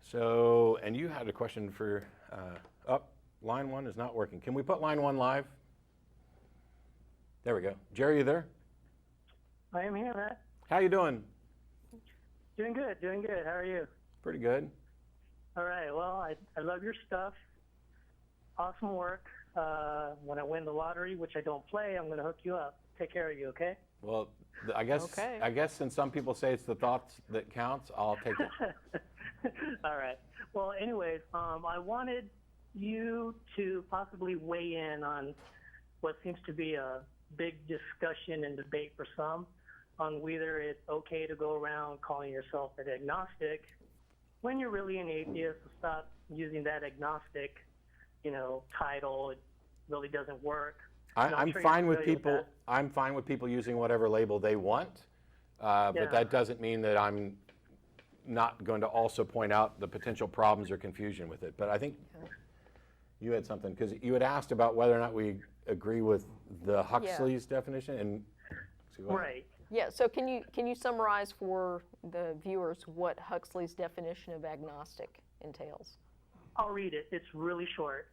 So, and you had a question for, line one is not working. Can we put line one live? There we go. Jerry, you there? I am here, Matt. How you doing? Doing good, doing good. How are you? Pretty good. All right, well, I love your stuff. Awesome work. When I win the lottery, which I don't play, I'm going to hook you up. Take care of you, okay? Well, I guess since some people say it's the thoughts that counts, I'll take it. All right. Well, anyways, I wanted you to possibly weigh in on what seems to be a big discussion and debate for some on whether it's okay to go around calling yourself an agnostic when you're really an atheist. Stop using that agnostic, title. It really doesn't work. I'm fine with people. I'm fine with people using whatever label they want, but that doesn't mean that I'm not going to also point out the potential problems or confusion with it. But I think you had something, because you had asked about whether or not we agree with the Huxley's definition. And right. Yeah. So can you summarize for the viewers what Huxley's definition of agnostic entails? I'll read it. It's really short.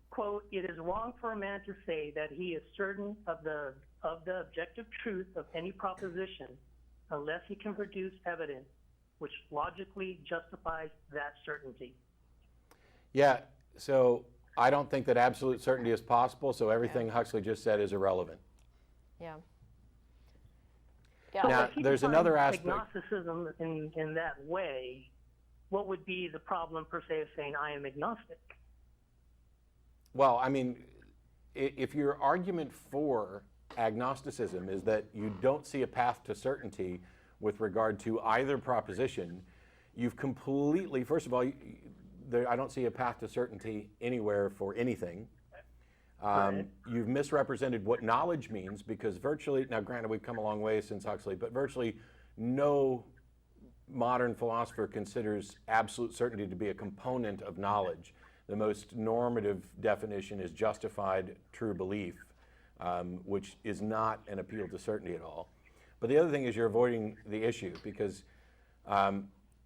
Quote, "It is wrong for a man to say that he is certain of the objective truth of any proposition unless he can produce evidence which logically justifies that certainty." Yeah, so I don't think that absolute certainty is possible, so everything Huxley just said is irrelevant. Yeah. Yeah. Now, there's another aspect. Agnosticism in that way, what would be the problem per se of saying I am agnostic? Well, I mean, if your argument for agnosticism is that you don't see a path to certainty with regard to either proposition, you've completely, first of all, I don't see a path to certainty anywhere for anything. Right. You've misrepresented what knowledge means, because virtually, now granted we've come a long way since Huxley, but virtually no modern philosopher considers absolute certainty to be a component of knowledge. The most normative definition is justified true belief, which is not an appeal to certainty at all. But the other thing is you're avoiding the issue, because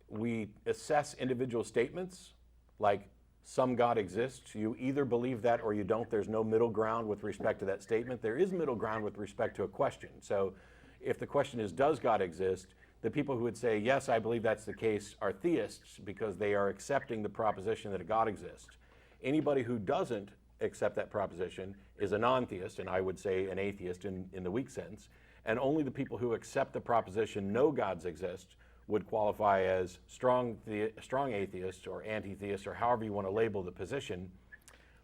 we assess individual statements like some God exists. You either believe that or you don't. There's no middle ground with respect to that statement. There is middle ground with respect to a question. So if the question is, does God exist? The people who would say, yes, I believe that's the case, are theists, because they are accepting the proposition that a God exists. Anybody who doesn't accept that proposition is a non-theist, and I would say an atheist in the weak sense. And only the people who accept the proposition no gods exist would qualify as strong atheists or anti-theists, or however you want to label the position.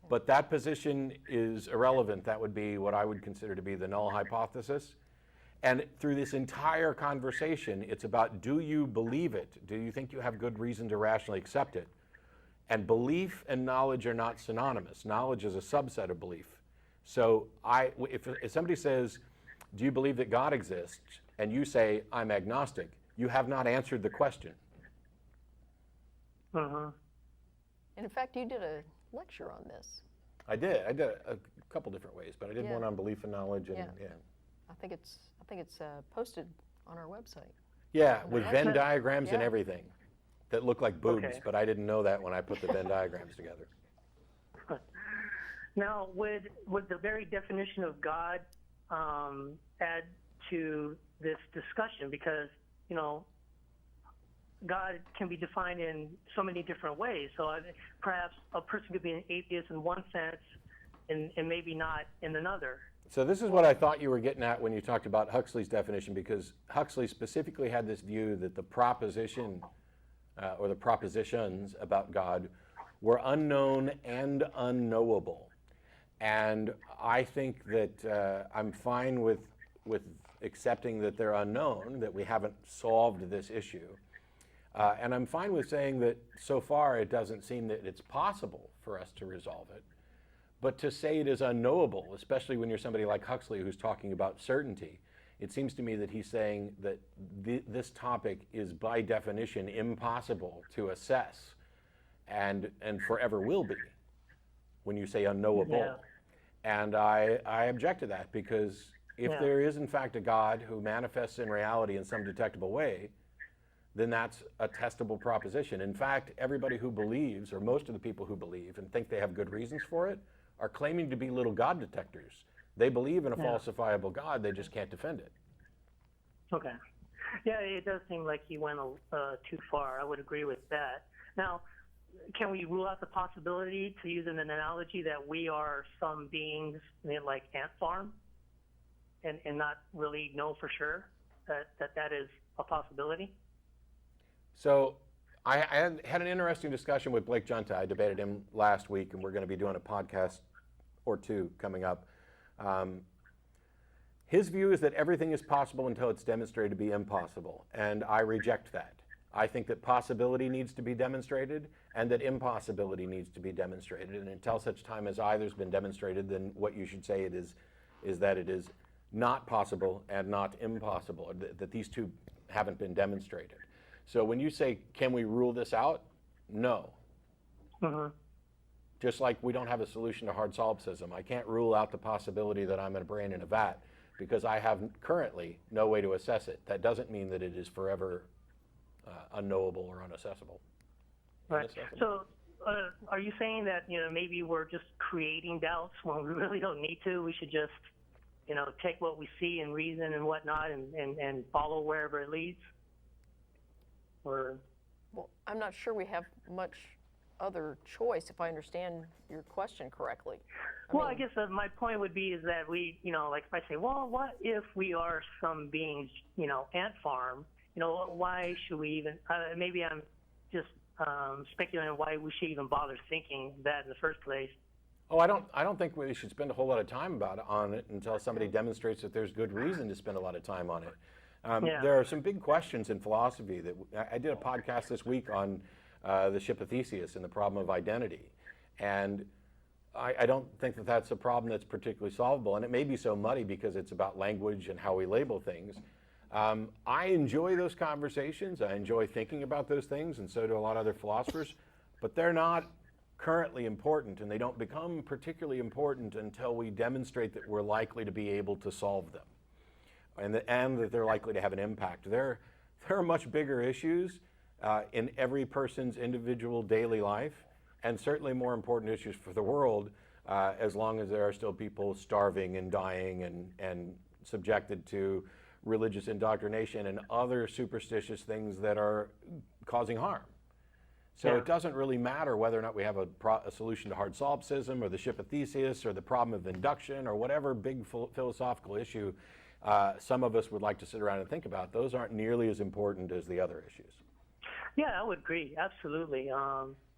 But that position is irrelevant. That would be what I would consider to be the null hypothesis. And through this entire conversation, it's about, do you believe it? Do you think you have good reason to rationally accept it? And belief and knowledge are not synonymous. Knowledge is a subset of belief. So if somebody says, do you believe that God exists? And you say, I'm agnostic, you have not answered the question. Uh-huh. And in fact, you did a lecture on this. I did a couple different ways, but I did one on belief and knowledge. And, I think it's posted on our website. Yeah, with Venn diagrams and everything that look like boobs, but I didn't know that when I put the Venn diagrams together. Now, would the very definition of God add to this discussion? Because, God can be defined in so many different ways. So perhaps a person could be an atheist in one sense and maybe not in another. So this is what I thought you were getting at when you talked about Huxley's definition, because Huxley specifically had this view that the proposition or the propositions about God were unknown and unknowable. And I think that I'm fine with accepting that they're unknown, that we haven't solved this issue. And I'm fine with saying that so far it doesn't seem that it's possible for us to resolve it. But to say it is unknowable, especially when you're somebody like Huxley who's talking about certainty, it seems to me that he's saying that this topic is by definition impossible to assess and forever will be when you say unknowable. Yeah. And I object to that, because if there is in fact a God who manifests in reality in some detectable way, then that's a testable proposition. In fact, everybody who believes, or most of the people who believe and think they have good reasons for it, are claiming to be little God detectors. They believe in a falsifiable God, they just can't defend it. Okay. Yeah, it does seem like he went too far. I would agree with that. Now, can we rule out the possibility, to use an analogy, that we are some beings like ant farm and not really know for sure that is a possibility? So I had an interesting discussion with Blake Junta. I debated him last week, and we're going to be doing a podcast or two coming up. His view is that everything is possible until it's demonstrated to be impossible, and I reject that. I think that possibility needs to be demonstrated and that impossibility needs to be demonstrated, and until such time as either's been demonstrated, then what you should say it is that it is not possible and not impossible, that these two haven't been demonstrated. So when you say, can we rule this out? No. Just like we don't have a solution to hard solipsism. I can't rule out the possibility that I'm a brain in a vat because I have currently no way to assess it. That doesn't mean that it is forever unknowable or unaccessible. Right. So are you saying that, maybe we're just creating doubts when we really don't need to? We should just, take what we see and reason and whatnot and follow wherever it leads? Or... Well, I'm not sure we have much other choice, if I understand your question correctly. I guess my point would be is that we, like if I say, well, what if we are some beings, ant farm, why should we even, maybe I'm just speculating why we should even bother thinking that in the first place. Oh, I don't think we should spend a whole lot of time on it until somebody demonstrates that there's good reason to spend a lot of time on it. There are some big questions in philosophy that I did a podcast this week on the ship of Theseus and the problem of identity. And I don't think that that's a problem that's particularly solvable. And it may be so muddy because it's about language and how we label things. I enjoy those conversations. I enjoy thinking about those things, and so do a lot of other philosophers. But they're not currently important, and they don't become particularly important until we demonstrate that we're likely to be able to solve them. And that they're likely to have an impact. There are much bigger issues in every person's individual daily life, and certainly more important issues for the world, as long as there are still people starving and dying and subjected to religious indoctrination and other superstitious things that are causing harm. So it doesn't really matter whether or not we have a solution to hard solipsism or the ship of Theseus or the problem of induction or whatever big philosophical issue some of us would like to sit around and think about. Those aren't nearly as important as the other issues. Yeah, I would agree, absolutely.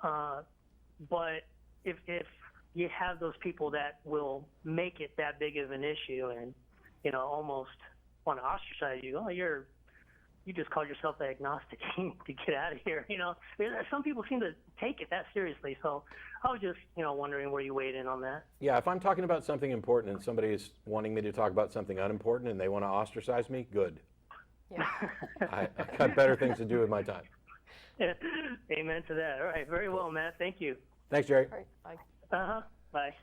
But if you have those people that will make it that big of an issue and, almost want to ostracize you, you just called yourself an agnostic, to get out of here, Some people seem to take it that seriously, so I was just, wondering where you weighed in on that. Yeah, if I'm talking about something important and somebody is wanting me to talk about something unimportant and they want to ostracize me, good. Yeah. I got better things to do with my time. Amen to that. All right, very well, Matt. Thank you. Thanks, Jerry. All right, bye. Bye.